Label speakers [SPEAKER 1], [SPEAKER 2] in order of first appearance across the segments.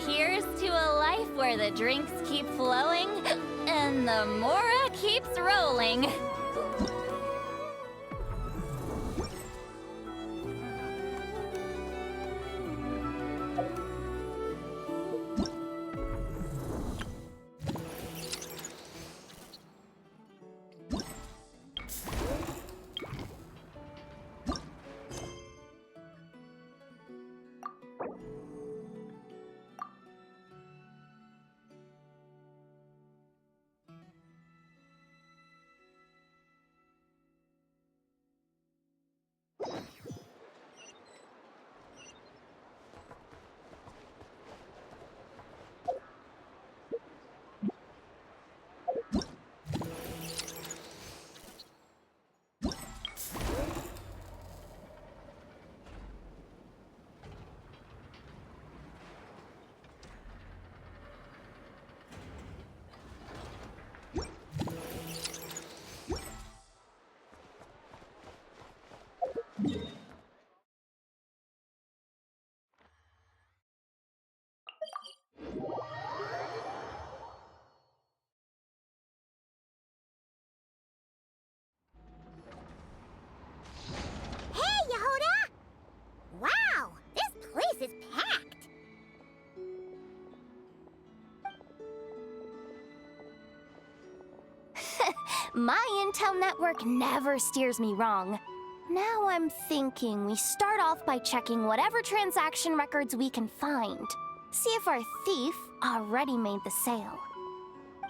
[SPEAKER 1] Here's to a life where the drinks keep flowing and the mora keeps rolling. My intel network never steers me wrong. Now I'm thinking we start off by checking whatever transaction records we can find. See if our thief already made the sale.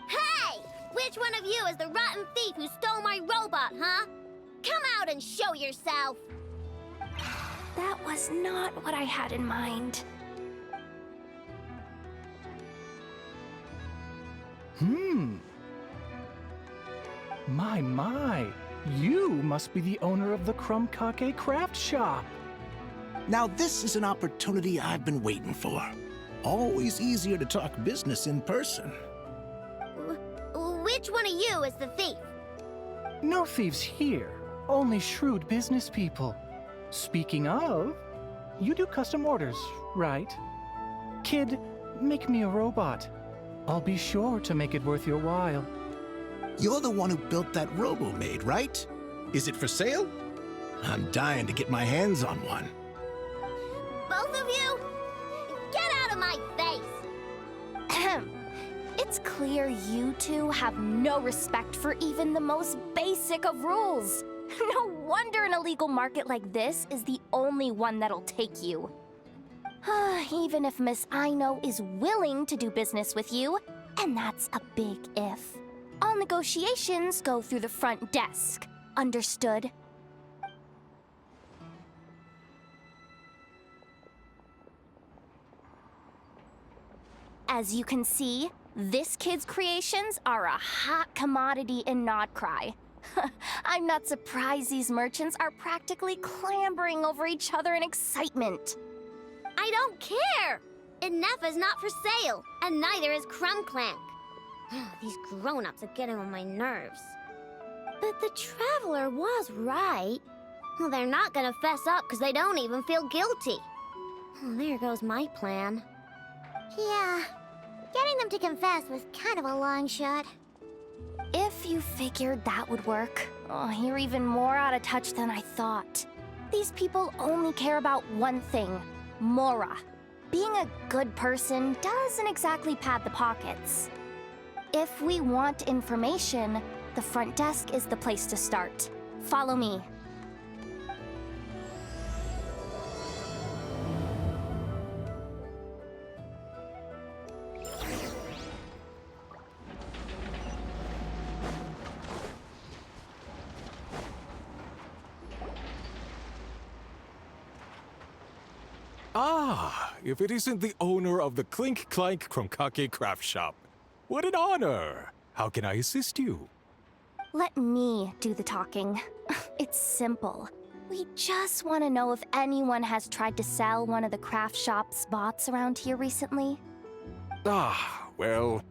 [SPEAKER 2] Hey! Which one of you is the rotten thief who stole my robot, huh? Come out and show yourself!
[SPEAKER 1] That was not what I had in mind.
[SPEAKER 3] My, you must be the owner of the Crumb-kake craft shop.
[SPEAKER 4] Now this is an opportunity I've been waiting for. Always easier to talk business in person.
[SPEAKER 2] Which one of you is the thief?
[SPEAKER 3] No thieves here, only shrewd business people. Speaking of, you do custom orders, right? Kid, make me a robot. I'll be sure to make it worth your while.
[SPEAKER 4] You're the one who built that robo-maid, right? Is it for sale? I'm dying to get my hands on one.
[SPEAKER 2] Both of you? Get out of my face!
[SPEAKER 1] It's clear you two have no respect for even the most basic of rules. No wonder an illegal market like this is the only one that'll take you. Even if Miss Aino is willing to do business with you, and that's a big if. All negotiations go through the front desk. Understood? As you can see, this kid's creations are a hot commodity in Nod-krai. I'm not surprised these merchants are practically clambering over each other in excitement.
[SPEAKER 2] I don't care! Inefa's not for sale, and neither is cling-clang. These grown-ups are getting on my nerves. But the Traveler was right. Well, they're not gonna fess up because they don't even feel guilty. Oh, there goes my plan. Yeah, getting them to confess was kind of a long shot.
[SPEAKER 1] If you figured that would work, you're even more out of touch than I thought. These people only care about one thing, mora. Being a good person doesn't exactly pad the pockets. If we want information, the front desk is the place to start. Follow me.
[SPEAKER 5] Ah, if it isn't the owner of the cling-clang Guerra craft shop. What an honor! How can I assist you?
[SPEAKER 1] Let me do the talking. It's simple. We just want to know if anyone has tried to sell one of the craft shop's bots around here recently.
[SPEAKER 5] Well,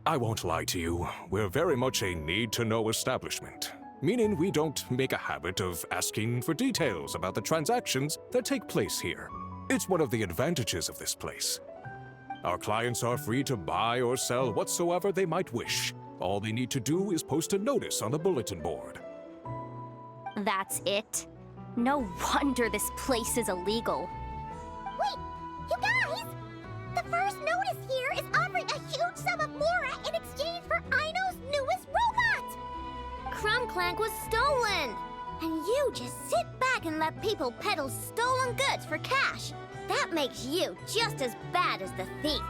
[SPEAKER 5] I won't lie to you. We're very much a need-to-know establishment, meaning we don't make a habit of asking for details about the transactions that take place here. It's one of the advantages of this place. Our clients are free to buy or sell whatsoever they might wish. All they need to do is post a notice on the bulletin board.
[SPEAKER 1] That's it? No wonder this place is illegal.
[SPEAKER 2] Wait, you guys! The first notice here is offering a huge sum of Mora in exchange for Aino's newest robot! Crum-clang was stolen! And you just sit back and let people peddle stolen goods for cash. That makes you just as bad as the thief.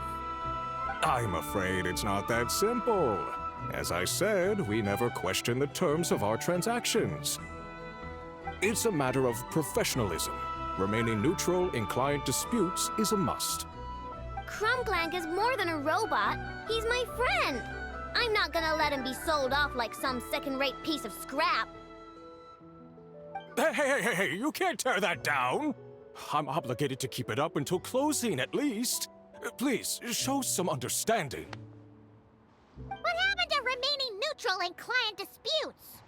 [SPEAKER 5] I'm afraid it's not that simple. As I said, we never question the terms of our transactions. It's a matter of professionalism. Remaining neutral in client disputes is a must.
[SPEAKER 2] Crum-clang is more than a robot. He's my friend. I'm not gonna let him be sold off like some second-rate piece of scrap.
[SPEAKER 5] Hey, you can't tear that down! I'm obligated to keep it up until closing, at least. Please, show some understanding.
[SPEAKER 2] What happened to remaining neutral in client disputes?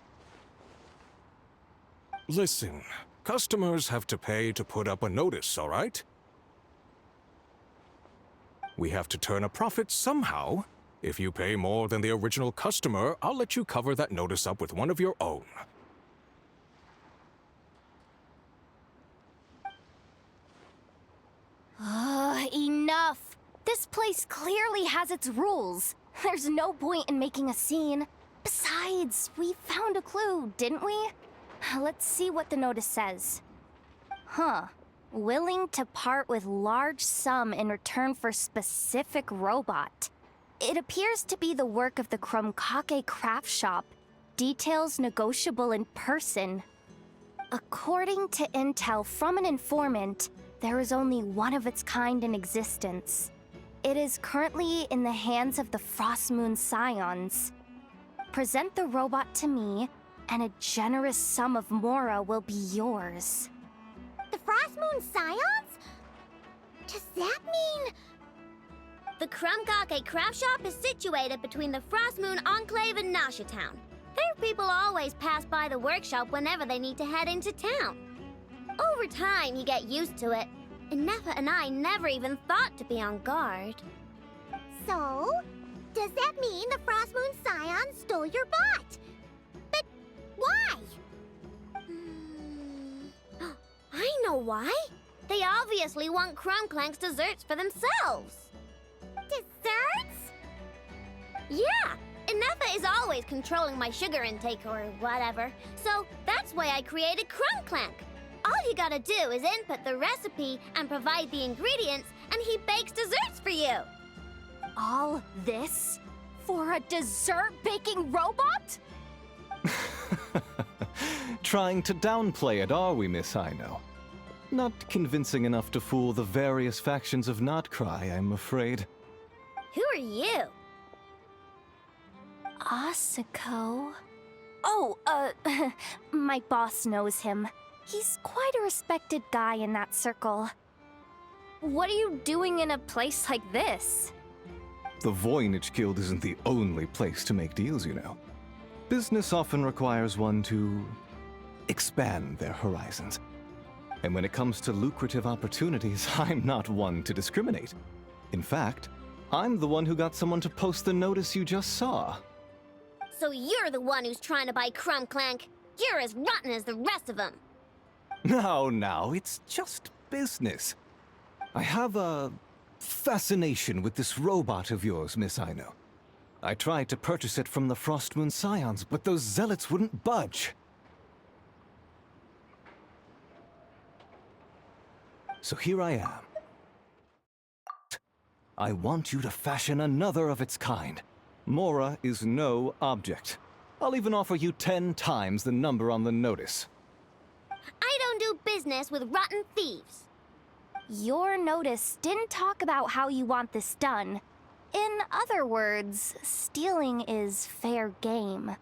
[SPEAKER 5] Listen, customers have to pay to put up a notice, all right? We have to turn a profit somehow. If you pay more than the original customer, I'll let you cover that notice up with one of your own.
[SPEAKER 1] Enough! This place clearly has its rules. There's no point in making a scene. Besides, we found a clue, didn't we? Let's see what the notice says. Willing to part with large sum in return for specific robot. It appears to be the work of the cling-clang craft shop. Details negotiable in person. According to intel from an informant, there is only one of its kind in existence. It is currently in the hands of the Frost Moon Scions. Present the robot to me, and a generous sum of Mora will be yours.
[SPEAKER 2] The Frost Moon Scions? Does that mean... The cling-clang craft shop is situated between the Frost Moon Enclave and Nasha Town. Their people always pass by the workshop whenever they need to head into town. Over time, you get used to it. And Nefa and I never even thought to be on guard. So, does that mean the Frost Moon Scions stole your bot? But why? I know why. They obviously want Crum-clang's desserts for themselves. Desserts? Yeah, and Nefa is always controlling my sugar intake or whatever. So that's why I created Crum-clang. All you gotta do is input the recipe and provide the ingredients, and he bakes desserts for you.
[SPEAKER 1] All this? For a dessert baking robot?
[SPEAKER 6] Trying to downplay it, are we, Miss Aino? Not convincing enough to fool the various factions of Nod-krai, I'm afraid.
[SPEAKER 2] Who are you?
[SPEAKER 1] Asuko? Oh, my boss knows him. He's quite a respected guy in that circle. What are you doing in a place like this?
[SPEAKER 6] The Voynich Guild isn't the only place to make deals, you know. Business often requires one to expand their horizons. And when it comes to lucrative opportunities, I'm not one to discriminate. In fact, I'm the one who got someone to post the notice you just saw.
[SPEAKER 2] So you're the one who's trying to buy Crum-clang. You're as rotten as the rest of them.
[SPEAKER 6] No, it's just business. I have a fascination with this robot of yours, Miss Aino. I tried to purchase it from the Frost Moon Scions, but those zealots wouldn't budge. So here I am. I want you to fashion another of its kind. Mora is no object. I'll even offer you 10 times the number on the notice.
[SPEAKER 2] I don't do business with rotten thieves.
[SPEAKER 1] Your notice didn't talk about how you want this done. In other words, stealing is fair game.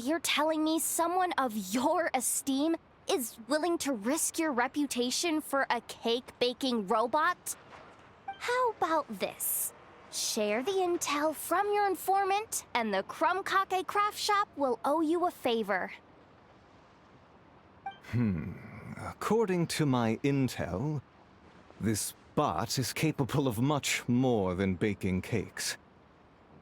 [SPEAKER 1] You're telling me someone of your esteem is willing to risk your reputation for a cake-baking robot? How about this? Share the intel from your informant, and the Crumb-kake craft shop will owe you a favor.
[SPEAKER 6] According to my intel, this bot is capable of much more than baking cakes.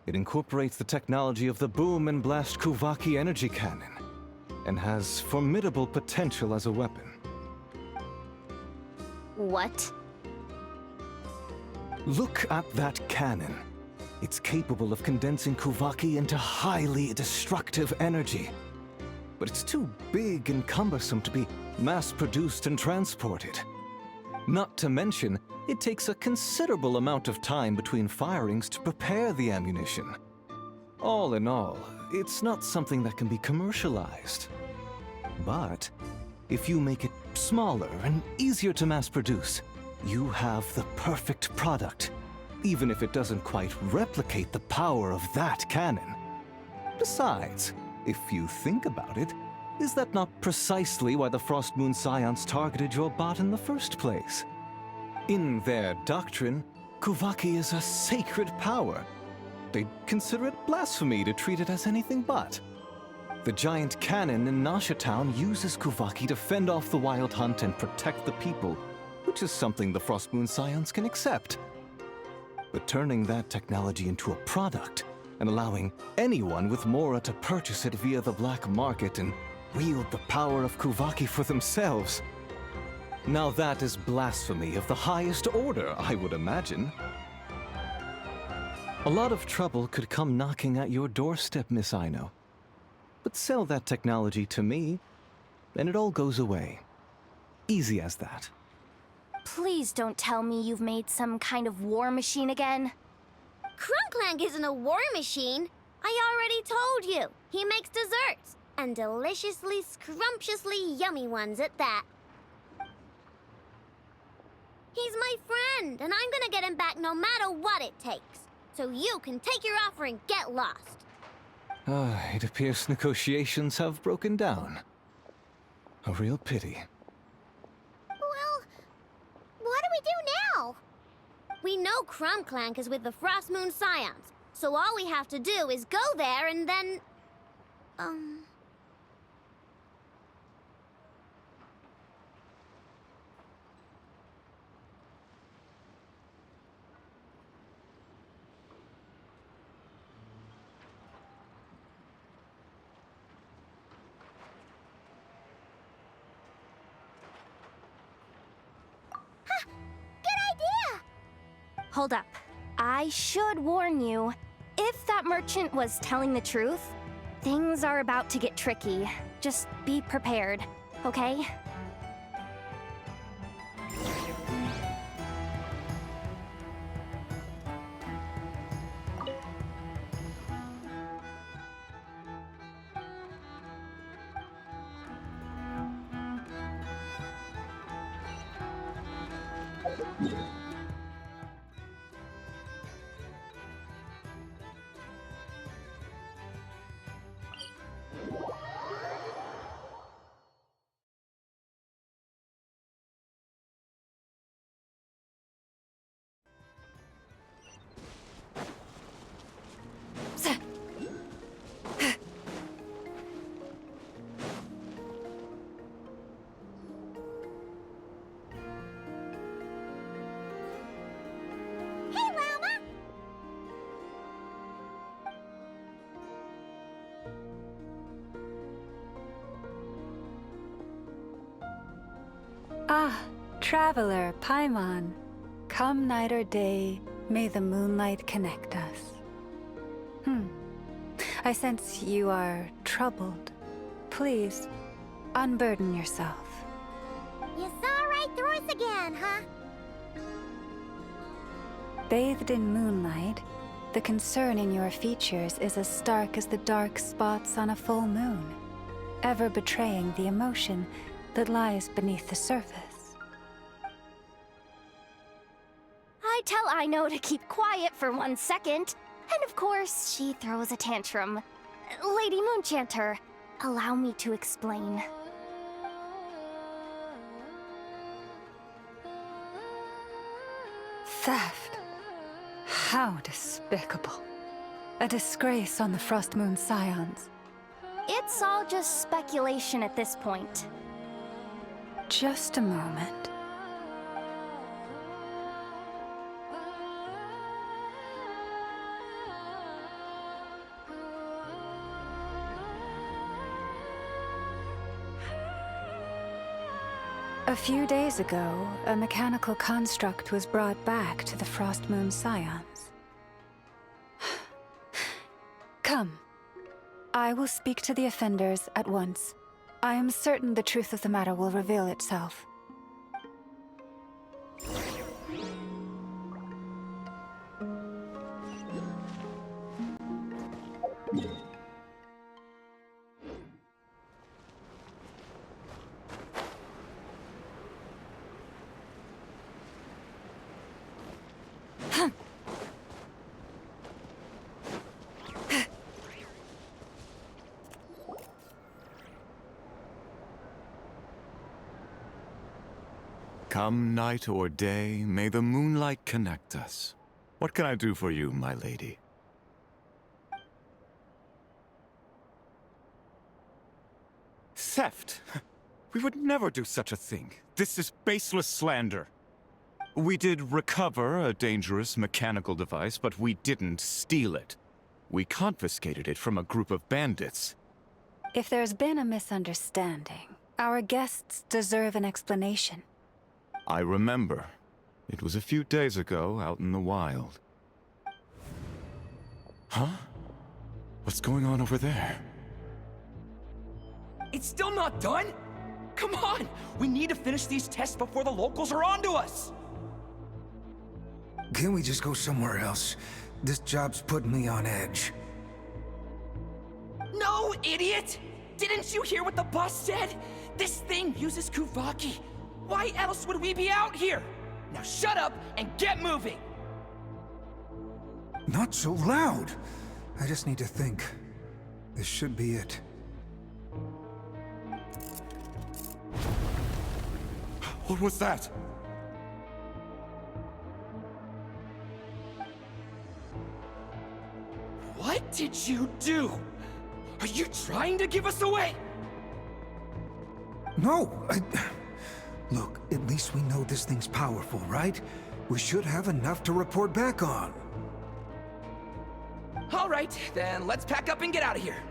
[SPEAKER 6] It incorporates the technology of the boom and blast Kuvaki energy cannon, and has formidable potential as a weapon.
[SPEAKER 1] What?
[SPEAKER 6] Look at that cannon. It's capable of condensing Kuvaki into highly destructive energy. But it's too big and cumbersome to be mass-produced and transported. Not to mention, it takes a considerable amount of time between firings to prepare the ammunition. All in all, it's not something that can be commercialized. But if you make it smaller and easier to mass-produce, you have the perfect product, even if it doesn't quite replicate the power of that cannon. Besides, if you think about it, is that not precisely why the Frost Moon Scions targeted your bot in the first place? In their doctrine, Kuvaki is a sacred power. They'd consider it blasphemy to treat it as anything but. The giant cannon in Nasha Town uses Kuvaki to fend off the Wild Hunt and protect the people, which is something the Frost Moon Scions can accept. But turning that technology into a product, and allowing anyone with Mora to purchase it via the black market and wield the power of Kuvaki for themselves. Now that is blasphemy of the highest order, I would imagine. A lot of trouble could come knocking at your doorstep, Miss Aino. But sell that technology to me, and it all goes away. Easy as that.
[SPEAKER 1] Please don't tell me you've made some kind of war machine again.
[SPEAKER 2] Cling-clang isn't a war machine. I already told you. He makes desserts, and deliciously, scrumptiously yummy ones at that. He's my friend, and I'm gonna get him back no matter what it takes. So you can take your offer and get lost.
[SPEAKER 6] It appears negotiations have broken down. A real pity.
[SPEAKER 2] Well, what do we do now? We know Crum-clang is with the Frost Moon Scions, so all we have to do is go there and then...
[SPEAKER 1] Hold up. I should warn you. If that merchant was telling the truth, things are about to get tricky. Just be prepared, okay?
[SPEAKER 7] Ah, traveler, Paimon. Come night or day, may the moonlight connect us. I sense you are troubled. Please, unburden yourself.
[SPEAKER 2] You saw right through us again, huh?
[SPEAKER 7] Bathed in moonlight, the concern in your features is as stark as the dark spots on a full moon, ever betraying the emotion that lies beneath the surface.
[SPEAKER 1] I tell Aino to keep quiet for 1 second, and of course, she throws a tantrum. Lady Moonchanter, allow me to explain.
[SPEAKER 7] Theft. How despicable. A disgrace on the Frost Moon Scions.
[SPEAKER 1] It's all just speculation at this point.
[SPEAKER 7] Just a moment. A few days ago, a mechanical construct was brought back to the Frost Moon Scions. Come. I will speak to the offenders at once. I am certain the truth of the matter will reveal itself.
[SPEAKER 8] Come night or day, may the moonlight connect us. What can I do for you, my lady?
[SPEAKER 9] Theft? We would never do such a thing. This is baseless slander. We did recover a dangerous mechanical device, but we didn't steal it. We confiscated it from a group of bandits.
[SPEAKER 7] If there's been a misunderstanding, our guests deserve an explanation.
[SPEAKER 8] I remember. It was a few days ago, out in the wild. Huh? What's going on over there?
[SPEAKER 10] It's still not done? Come on! We need to finish these tests before the locals are onto us!
[SPEAKER 11] Can we just go somewhere else? This job's putting me on edge.
[SPEAKER 10] No, idiot! Didn't you hear what the boss said? This thing uses Kuvaki. Why else would we be out here? Now shut up and get moving!
[SPEAKER 11] Not so loud! I just need to think. This should be it.
[SPEAKER 9] What was that?
[SPEAKER 10] What did you do? Are you trying to give us away?
[SPEAKER 11] No, Look, at least we know this thing's powerful, right? We should have enough to report back on.
[SPEAKER 10] All right, then let's pack up and get out of here.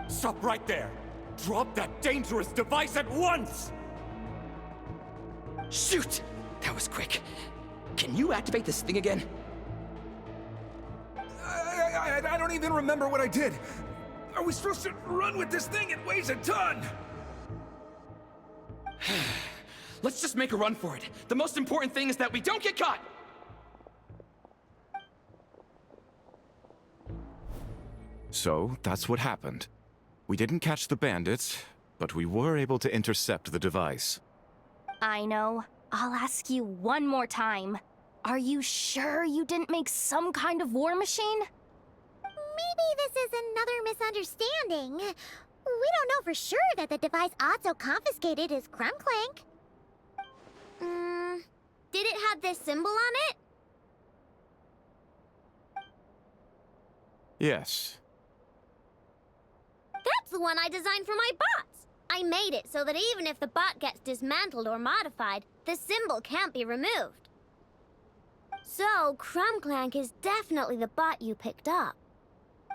[SPEAKER 9] Stop right there! Drop that dangerous device at once!
[SPEAKER 10] Shoot! That was quick. Can you activate this thing again?
[SPEAKER 11] I don't even remember what I did. Are we supposed to run with this thing? It weighs a ton!
[SPEAKER 10] Let's just make a run for it. The most important thing is that we don't get caught!
[SPEAKER 8] So, that's what happened. We didn't catch the bandits, but we were able to intercept the device.
[SPEAKER 1] I know. I'll ask you one more time. Are you sure you didn't make some kind of war machine?
[SPEAKER 2] Maybe this is another misunderstanding. We don't know for sure that the device Otto confiscated is cling-clang. Did it have this symbol on it?
[SPEAKER 8] Yes.
[SPEAKER 2] That's the one I designed for my bots. I made it so that even if the bot gets dismantled or modified, the symbol can't be removed. So, cling-clang is definitely the bot you picked up.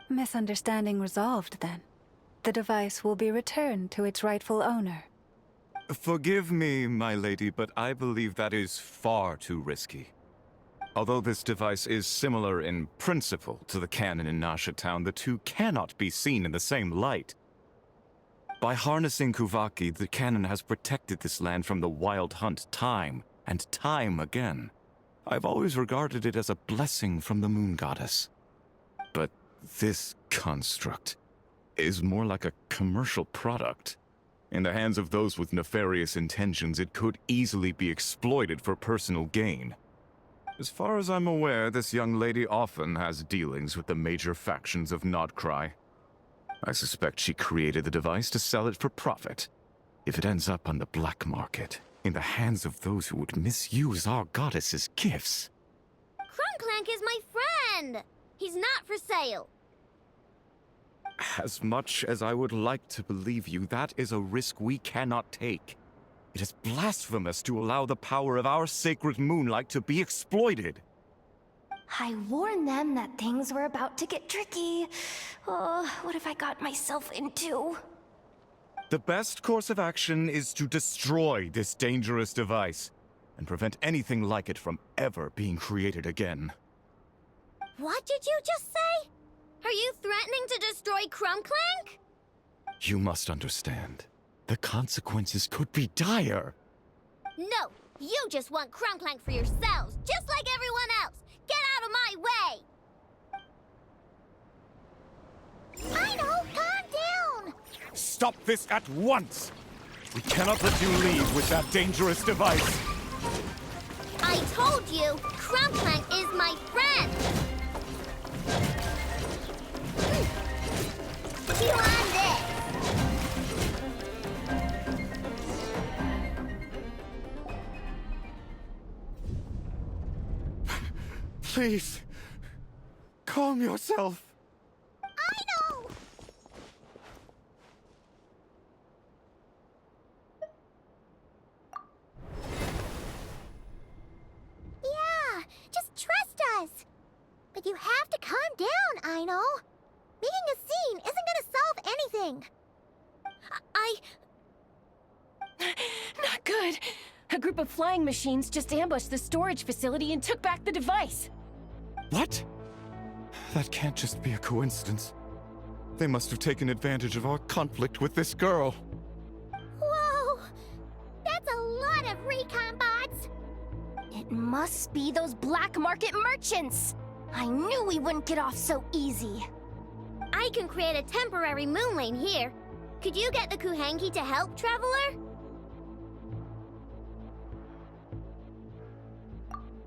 [SPEAKER 7] Misunderstanding resolved, then. The device will be returned to its rightful owner.
[SPEAKER 9] Forgive me, my lady, but I believe that is far too risky. Although this device is similar in principle to the cannon in Nasha Town, the two cannot be seen in the same light. By harnessing Kuvaki, the cannon has protected this land from the wild hunt time and time again. I've always regarded it as a blessing from the moon goddess. But this construct is more like a commercial product. In the hands of those with nefarious intentions, it could easily be exploited for personal gain. As far as I'm aware, this young lady often has dealings with the major factions of Nod-krai. I suspect she created the device to sell it for profit. If it ends up on the black market, in the hands of those who would misuse our goddess's gifts...
[SPEAKER 2] Cling-clang is my friend! He's not for sale.
[SPEAKER 9] As much as I would like to believe you, that is a risk we cannot take. It is blasphemous to allow the power of our sacred moonlight to be exploited.
[SPEAKER 1] I warned them that things were about to get tricky. Oh, what have I got myself into?
[SPEAKER 9] The best course of action is to destroy this dangerous device and prevent anything like it from ever being created again.
[SPEAKER 2] What did you just say? Are you threatening to destroy Cling-clang?
[SPEAKER 9] You must understand. The consequences could be dire.
[SPEAKER 2] No, you just want Cling-clang for yourselves, just like everyone else. Get out of my way! I know, calm down!
[SPEAKER 9] Stop this at once! We cannot let you leave with that dangerous device.
[SPEAKER 2] I told you, Cling-clang is my friend! You on this!
[SPEAKER 9] Please, calm yourself.
[SPEAKER 2] I know! Yeah, just trust us. But you have to calm down, I know. Making a scene isn't gonna solve anything.
[SPEAKER 12] Not good. A group of flying machines just ambushed the storage facility and took back the device.
[SPEAKER 9] What? That can't just be a coincidence. They must have taken advantage of our conflict with this girl.
[SPEAKER 2] Whoa! That's a lot of recon bots!
[SPEAKER 1] It must be those black market merchants. I knew we wouldn't get off so easy.
[SPEAKER 2] I can create a temporary moon lane here. Could you get the Kuhangi to help, Traveler?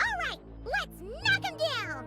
[SPEAKER 2] Alright, let's knock him down!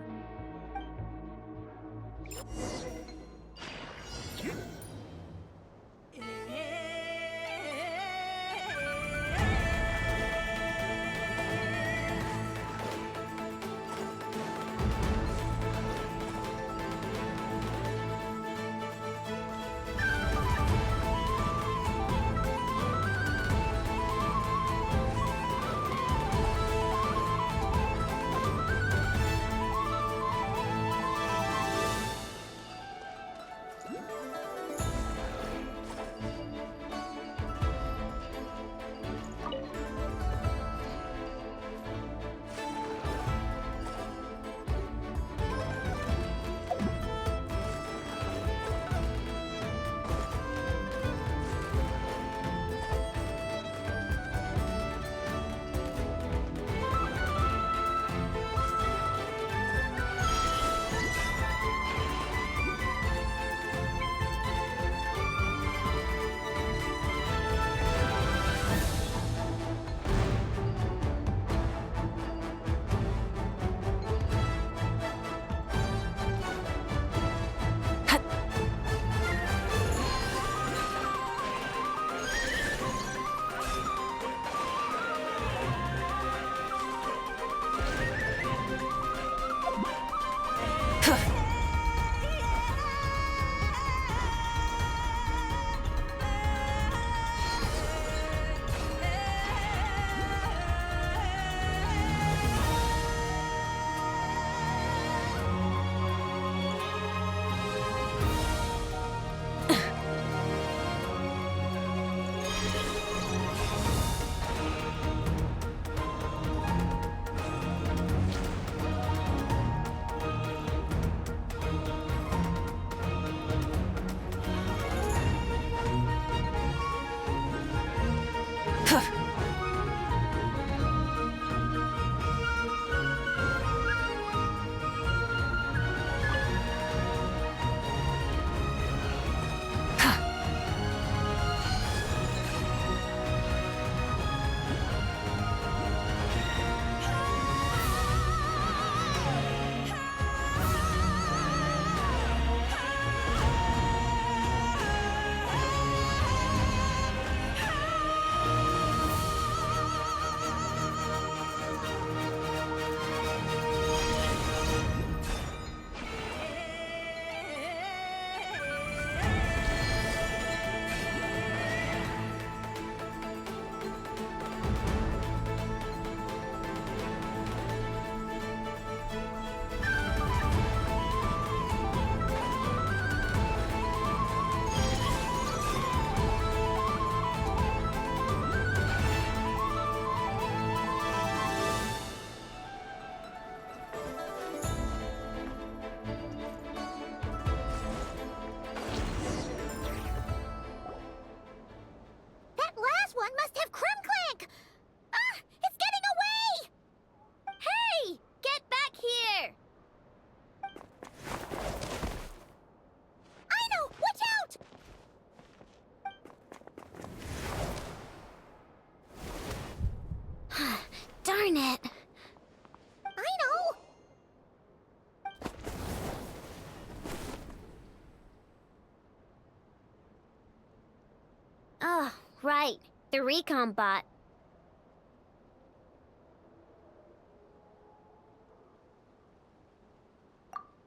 [SPEAKER 2] Right, the recon bot.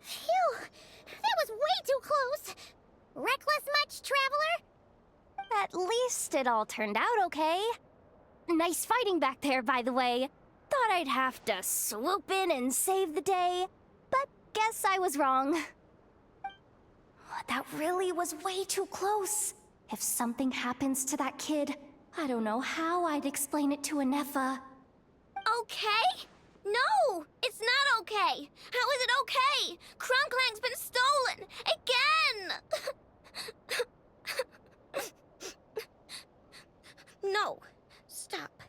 [SPEAKER 2] Phew! That was way too close! Reckless much, Traveler?
[SPEAKER 1] At least it all turned out okay. Nice fighting back there, by the way. Thought I'd have to swoop in and save the day, but guess I was wrong. That really was way too close. If something happens to that kid, I don't know how I'd explain it to Anefa.
[SPEAKER 2] Okay? No! It's not okay! How is it okay? Cling-clang's been stolen! Again! No. Stop.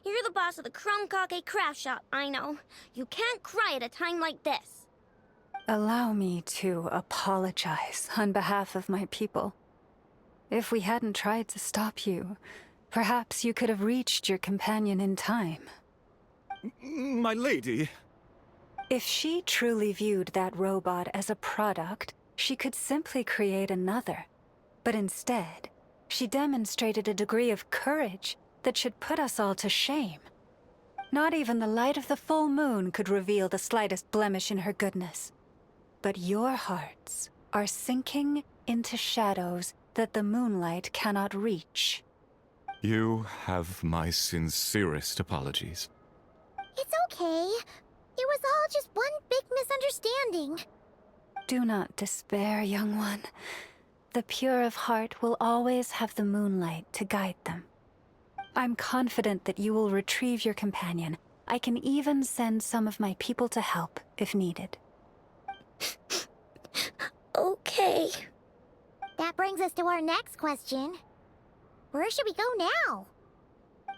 [SPEAKER 2] You're the boss of the Crumbkake craft shop, I know. You can't cry at a time like this.
[SPEAKER 7] Allow me to apologize on behalf of my people. If we hadn't tried to stop you, perhaps you could have reached your companion in time.
[SPEAKER 9] My lady.
[SPEAKER 7] If she truly viewed that robot as a product, she could simply create another. But instead, she demonstrated a degree of courage that should put us all to shame. Not even the light of the full moon could reveal the slightest blemish in her goodness. But your hearts are sinking into shadows that the moonlight cannot reach.
[SPEAKER 9] You have my sincerest apologies.
[SPEAKER 2] It's okay. It was all just one big misunderstanding.
[SPEAKER 7] Do not despair, young one. The pure of heart will always have the moonlight to guide them. I'm confident that you will retrieve your companion. I can even send some of my people to help if needed.
[SPEAKER 2] Okay. That brings us to our next question. Where should we go now?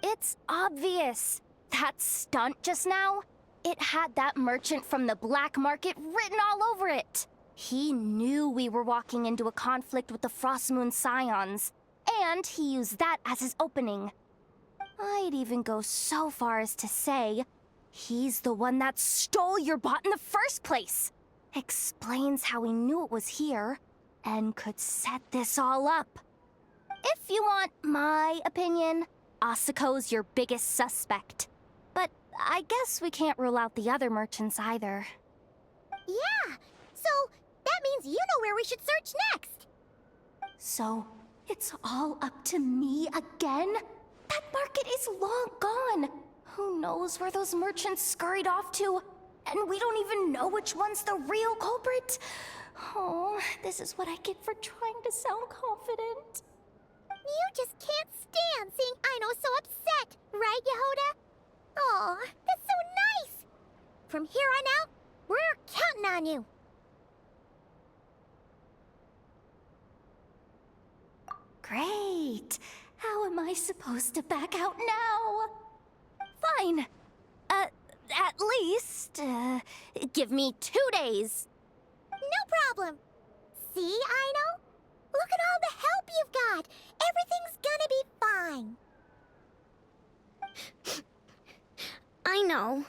[SPEAKER 1] It's obvious. That stunt just now, it had that merchant from the black market written all over it. He knew we were walking into a conflict with the Frostmoon Scions, and he used that as his opening. I'd even go so far as to say, he's the one that stole your bot in the first place. Explains how he knew it was here, and could set this all up. If you want my opinion, Asuko's your biggest suspect. But I guess we can't rule out the other merchants either.
[SPEAKER 2] Yeah, so that means you know where we should search next.
[SPEAKER 1] So, it's all up to me again? That market is long gone. Who knows where those merchants scurried off to? And we don't even know which one's the real culprit. Oh, this is what I get for trying to sound confident.
[SPEAKER 2] You just can't stand seeing Aino so upset, right, Yehoda? Aw, that's so nice! From here on out, we're counting on you.
[SPEAKER 1] Great. How am I supposed to back out now? Fine. At least, give me 2 days.
[SPEAKER 2] No problem. See, Aino? Look at all the help you've got. Everything's gonna be fine. I know.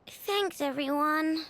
[SPEAKER 2] Thanks, everyone.